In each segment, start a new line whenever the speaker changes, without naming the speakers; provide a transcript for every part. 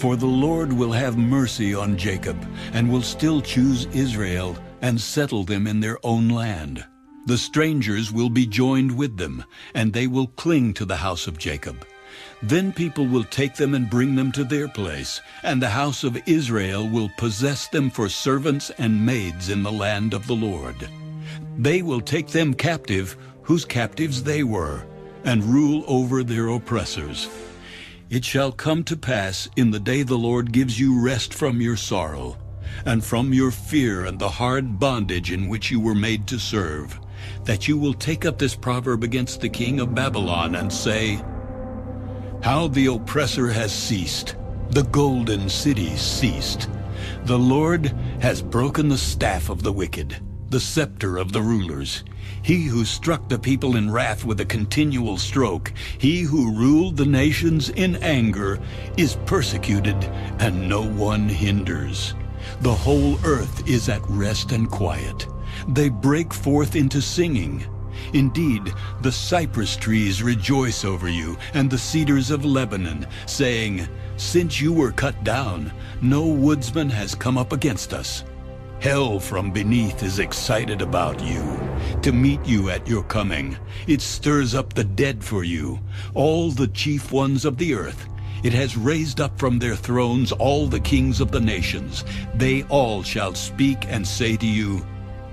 For the Lord will have mercy on Jacob, and will still choose Israel, and settle them in their own land. The strangers will be joined with them, and they will cling to the house of Jacob. Then people will take them and bring them to their place, and the house of Israel will possess them for servants and maids in the land of the Lord. They will take them captive, whose captives they were, and rule over their oppressors. It shall come to pass in the day the Lord gives you rest from your sorrow, and from your fear and the hard bondage in which you were made to serve, that you will take up this proverb against the king of Babylon and say, How the oppressor has ceased, the golden city ceased. The Lord has broken the staff of the wicked, the scepter of the rulers. He who struck the people in wrath with a continual stroke, he who ruled the nations in anger, is persecuted, and no one hinders. The whole earth is at rest and quiet. They break forth into singing. Indeed, the cypress trees rejoice over you, and the cedars of Lebanon, saying, Since you were cut down, no woodsman has come up against us. Hell from beneath is excited about you, to meet you at your coming. It stirs up the dead for you, all the chief ones of the earth. It has raised up from their thrones all the kings of the nations. They all shall speak and say to you,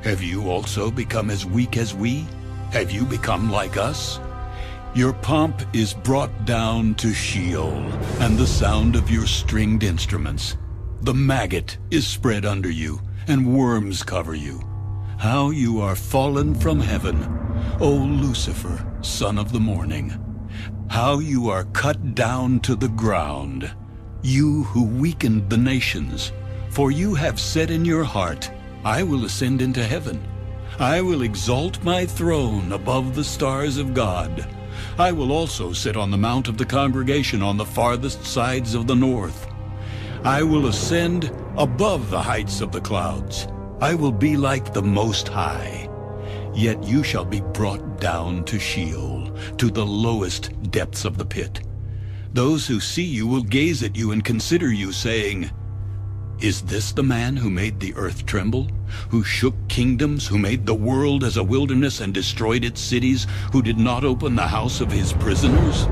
Have you also become as weak as we? Have you become like us? Your pomp is brought down to Sheol, and the sound of your stringed instruments. The maggot is spread under you, and worms cover you. How you are fallen from heaven, O Lucifer, son of the morning. How you are cut down to the ground, you who weakened the nations. For you have said in your heart, I will ascend into heaven. I will exalt my throne above the stars of God. I will also sit on the mount of the congregation on the farthest sides of the north. I will ascend above the heights of the clouds. I will be like the Most High. Yet you shall be brought down to Sheol, to the lowest depths of the pit. Those who see you will gaze at you and consider you, saying, Is this the man who made the earth tremble, who shook kingdoms, who made the world as a wilderness and destroyed its cities, who did not open the house of his prisoners?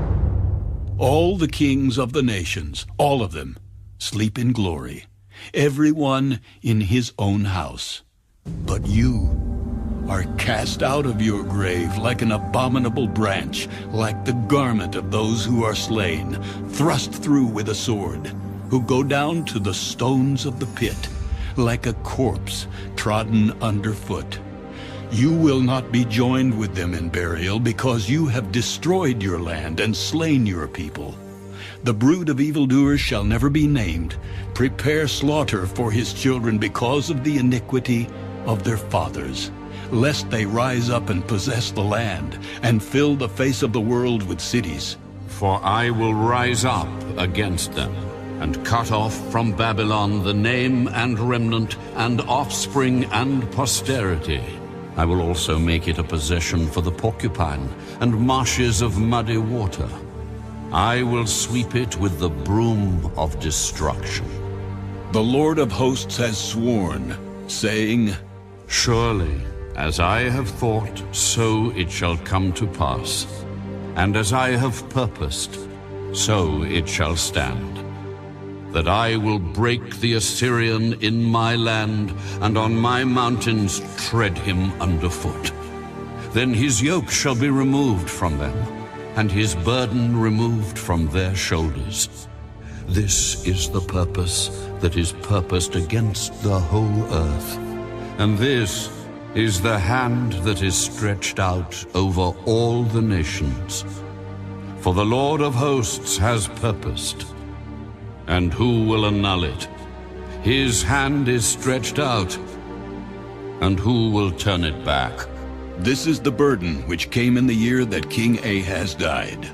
All the kings of the nations, all of them, sleep in glory, every one in his own house. But you are cast out of your grave like an abominable branch, like the garment of those who are slain, thrust through with a sword, who go down to the stones of the pit, like a corpse trodden underfoot. You will not be joined with them in burial, because you have destroyed your land and slain your people. The brood of evildoers shall never be named. Prepare slaughter for his children because of the iniquity of their fathers, lest they rise up and possess the land, and fill the face of the world with cities.
For I will rise up against them, and cut off from Babylon the name and remnant, and offspring and posterity. I will also make it a possession for the porcupine, and marshes of muddy water. I will sweep it with the broom of destruction.
The Lord of hosts has sworn, saying,
Surely, as I have thought, so it shall come to pass. And as I have purposed, so it shall stand. That I will break the Assyrian in my land, and on my mountains tread him underfoot. Then his yoke shall be removed from them, and his burden removed from their shoulders. This is the purpose that is purposed against the whole earth. And this is the hand that is stretched out over all the nations. For the Lord of hosts has purposed, and who will annul it? His hand is stretched out, and who will turn it back?
This is the burden which came in the year that King Ahaz died.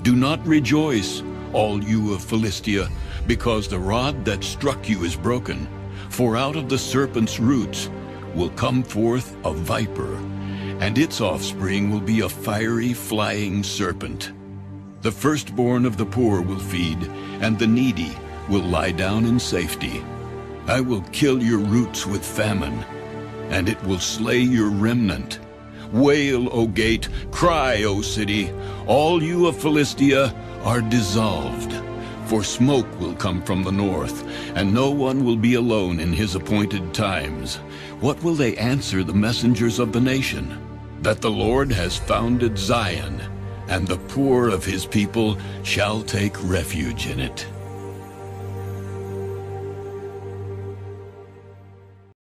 Do not rejoice, all you of Philistia, because the rod that struck you is broken. For out of the serpent's roots will come forth a viper, and its offspring will be a fiery flying serpent. The firstborn of the poor will feed, and the needy will lie down in safety. I will kill your roots with famine, and it will slay your remnant. Wail, O gate, cry, O city, all you of Philistia are dissolved. For smoke will come from the north, and no one will be alone in his appointed times. What will they answer the messengers of the nation? That the Lord has founded Zion, and the poor of his people shall take refuge in it.